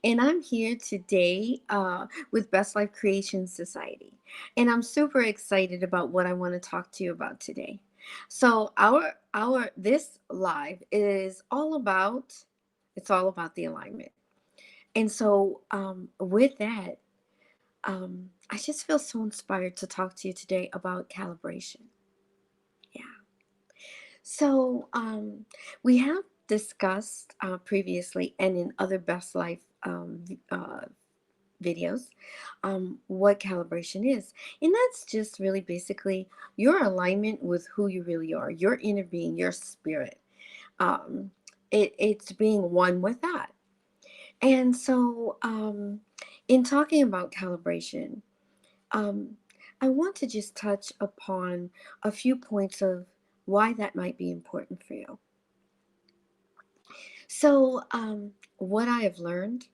And I'm here today with Best Life Creation Society. And I'm super excited about what I want to talk to you about today. So our this live is all about the alignment. And so with that, I just feel so inspired to talk to you today about calibration. Yeah. So we have discussed previously and in other Best Life videos what calibration is. And that's just really basically your alignment with who you really are, your inner being, your spirit. Um, it's being one with that. And so, in talking about calibration, um, I want to just touch upon a few points of why that might be important for you. So, what I have learned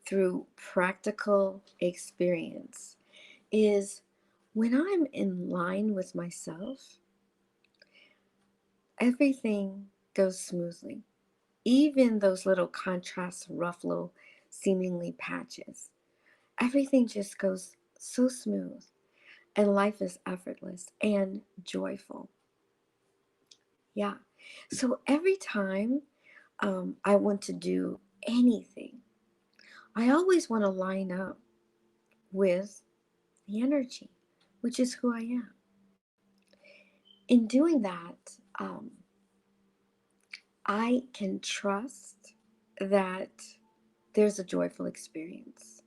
through practical experience is when I'm in line with myself, everything goes smoothly. Even those little contrast, rough little seemingly patches, everything just goes so smooth, and life is effortless and joyful. Yeah. So every time I want to do anything, I always want to line up with the energy, which is who I am. In doing that, I can trust that there's a joyful experience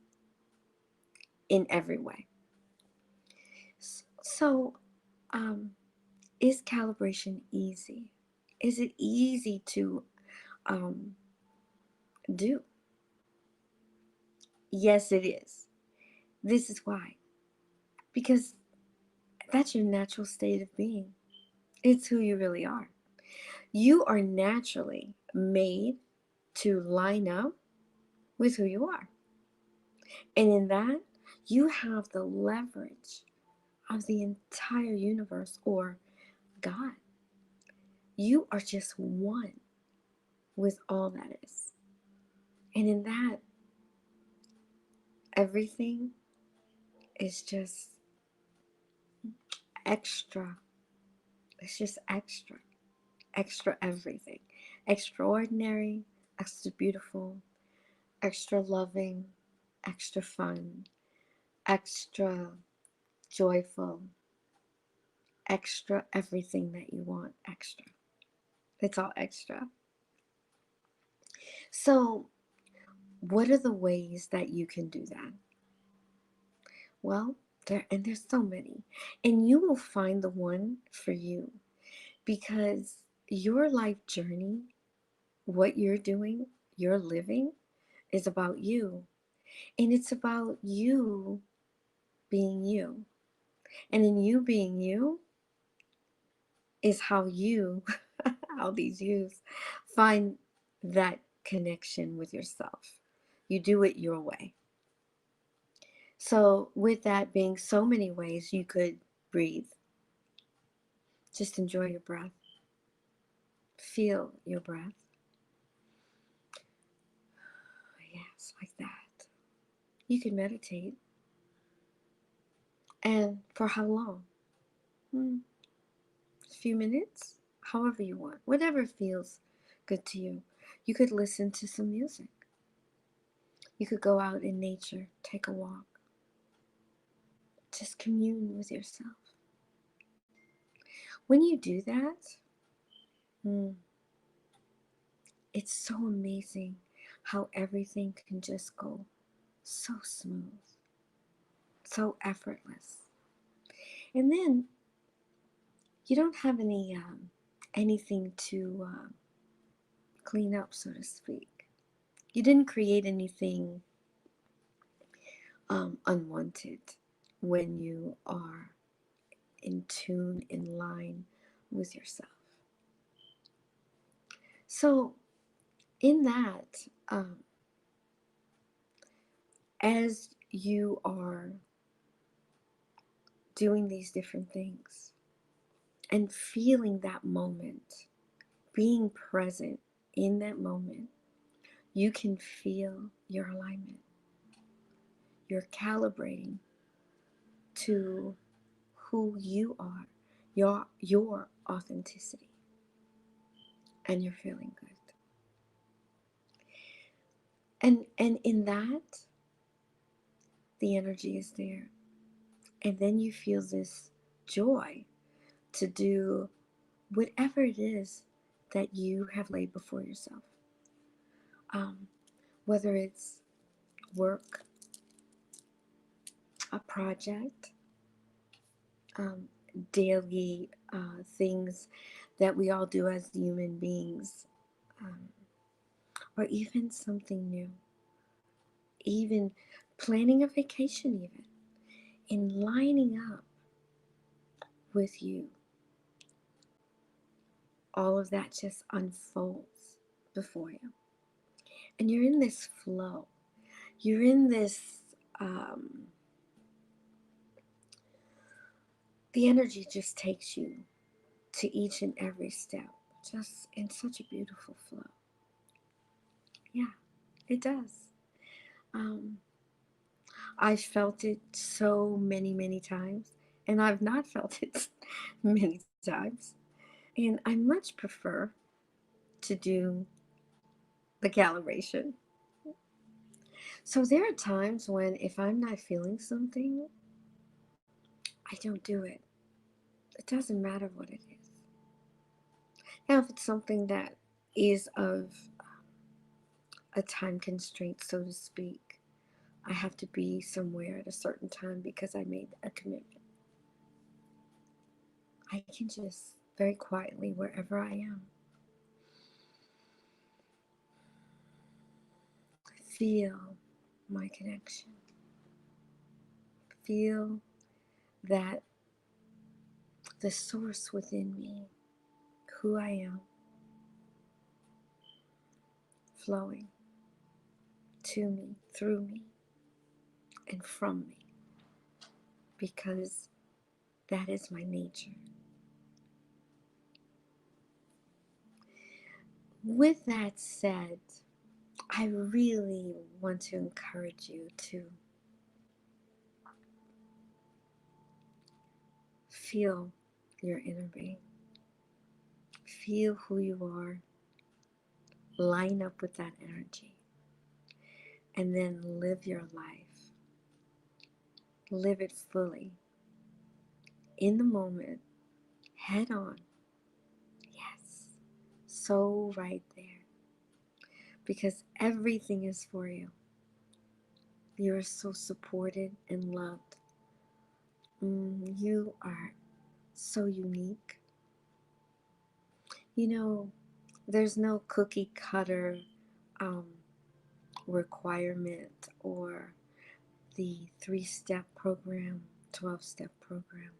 in every way. So, um, is calibration easy? Is it easy to um, do? Yes, it is. This is why. Because that's your natural state of being, it's who you really are. You are naturally made to line up with who you are. And in that, you have the leverage of the entire universe or God. You are just one with all that is. And in that, everything is just extra. It's just extra. Extra everything. Extraordinary, extra beautiful, extra loving, extra fun, extra joyful, extra everything that you want extra. It's all extra. So, what are the ways that you can do that? Well, there's so many. And you will find the one for you because your life journey, what you're doing, you're living is about you. And it's about you being you. And in you being you is how you, how these yous find that connection with yourself. You do it your way. So, with that being so many ways, you could breathe. Just enjoy your breath. Feel your breath. Yes, like that. You can meditate. And for how long? A few minutes? However you want. Whatever feels good to you. You could listen to some music. You could go out in nature, take a walk. Just commune with yourself. When you do that, mm, it's so amazing how everything can just go so smooth, so effortless. And then you don't have anything to clean up, so to speak. You didn't create anything unwanted when you are in tune, in line with yourself. So, in that, as you are doing these different things and feeling that moment, being present in that moment, you can feel your alignment. You're calibrating to who you are, your authenticity, and you're feeling good. And in that, the energy is there. And then you feel this joy to do whatever it is that you have laid before yourself. Um, whether it's work, a project, um, daily things that we all do as human beings, um, or even something new, even planning a vacation, even, and lining up with you. All of that just unfolds before you. And you're in this flow. You're in this, um, the energy just takes you to each and every step, just in such a beautiful flow. Yeah, it does. Um, I've felt it so many, many times, and I've not felt it many times. And I much prefer to do the calibration. So there are times when if I'm not feeling something, I don't do it. It doesn't matter what it is. Now, if it's something that is of a time constraint, so to speak, I have to be somewhere at a certain time because I made a commitment. I can just very quietly, wherever I am, feel my connection. Feel that the source within me, who I am, flowing to me, through me, and from me, because that is my nature. With that said, I really want to encourage you to feel your inner being, feel who you are, line up with that energy, and then live your life. Live it fully, in the moment, head on. Yes, so right there, because everything is for you. You are so supported and loved. You are so unique. You know, there's no cookie cutter um, requirement or the 3-step program, 12-step program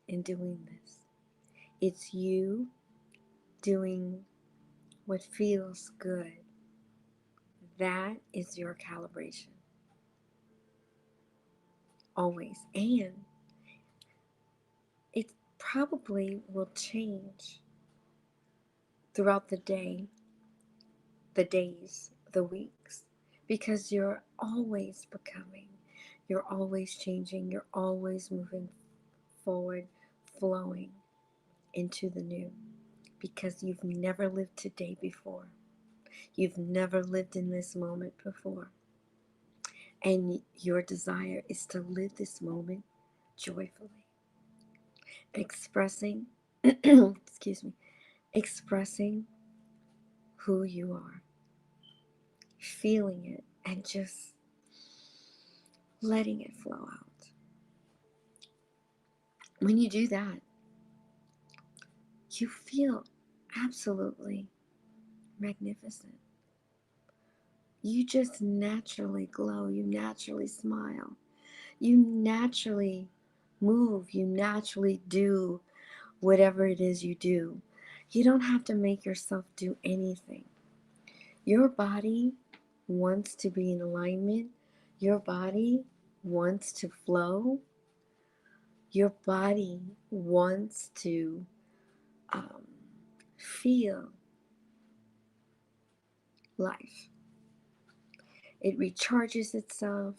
in doing this. It's you doing what feels good. That is your calibration. Always. And it probably will change throughout the day, the days, the weeks, because you're always becoming, you're always changing, you're always moving forward, flowing into the new, because you've never lived today before. You've never lived in this moment before. And your desire is to live this moment joyfully, expressing, excuse me, expressing who you are, feeling it, and just letting it flow out. When you do that, you feel absolutely magnificent. You just naturally glow, you naturally smile, you naturally move, you naturally do whatever it is you do. You don't have to make yourself do anything. Your body wants to be in alignment, your body wants to flow, your body wants to um, feel life. It recharges itself.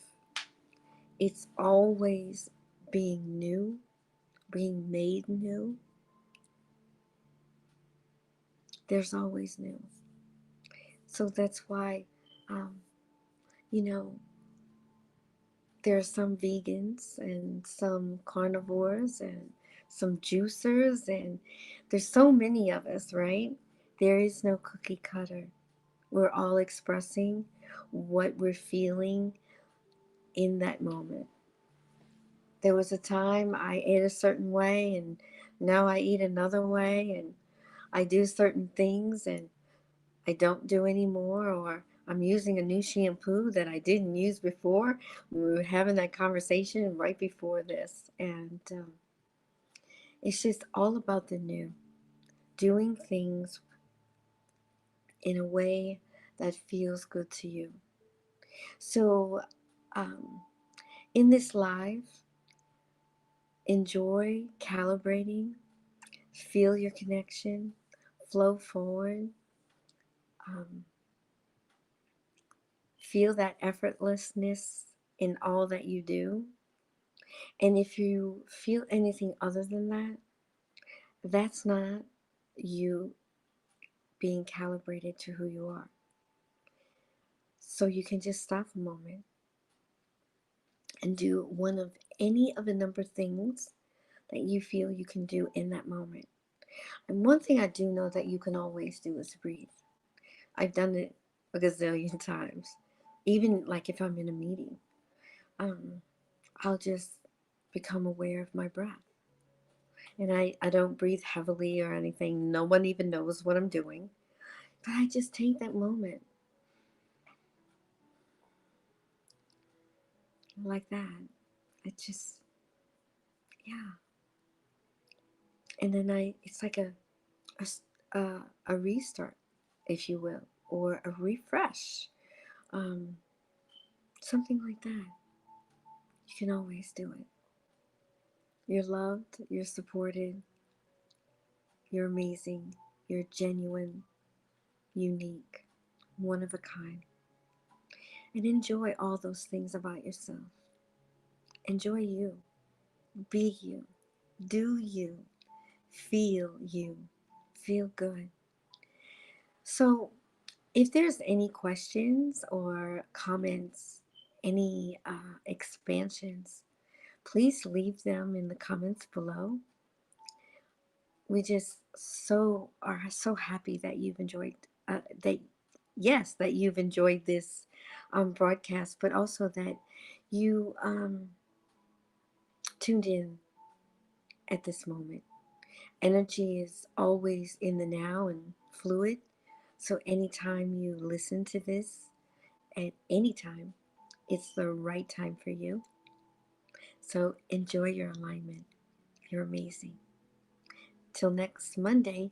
It's always being new, being made new. There's always new. So that's why, um, you know, there are some vegans and some carnivores and some juicers, and there's so many of us, right? There is no cookie cutter. We're all expressing what we're feeling in that moment. There was a time I ate a certain way, and now I eat another way, and I do certain things and I don't do anymore, or I'm using a new shampoo that I didn't use before. We were having that conversation right before this, and it's just all about the new, doing things in a way that feels good to you. So, um, in this live, enjoy calibrating, feel your connection, flow forward, um, feel that effortlessness in all that you do. And if you feel anything other than that, that's not you being calibrated to who you are. So you can just stop a moment and do one of any of a number of things that you feel you can do in that moment. And one thing I do know that you can always do is breathe. I've done it a gazillion times. Even like if I'm in a meeting, um, I'll just become aware of my breath. And I don't breathe heavily or anything. No one even knows what I'm doing. But I just take that moment like that. It just, yeah. And then it's like a restart, if you will, or a refresh. Um, Something like that. You can always do it. You're loved, you're supported, you're amazing, you're genuine, unique, one of a kind. And enjoy all those things about yourself. Enjoy you. Be you. Do you. Feel you. Feel good. So, if there's any questions or comments, any expansions, please leave them in the comments below. We just are so happy that you've enjoyed that. Yes, that you've enjoyed this broadcast, but also that you tuned in at this moment. Energy is always in the now and fluid. So anytime you listen to this, at any time, it's the right time for you. So enjoy your alignment. You're amazing. Till next Monday.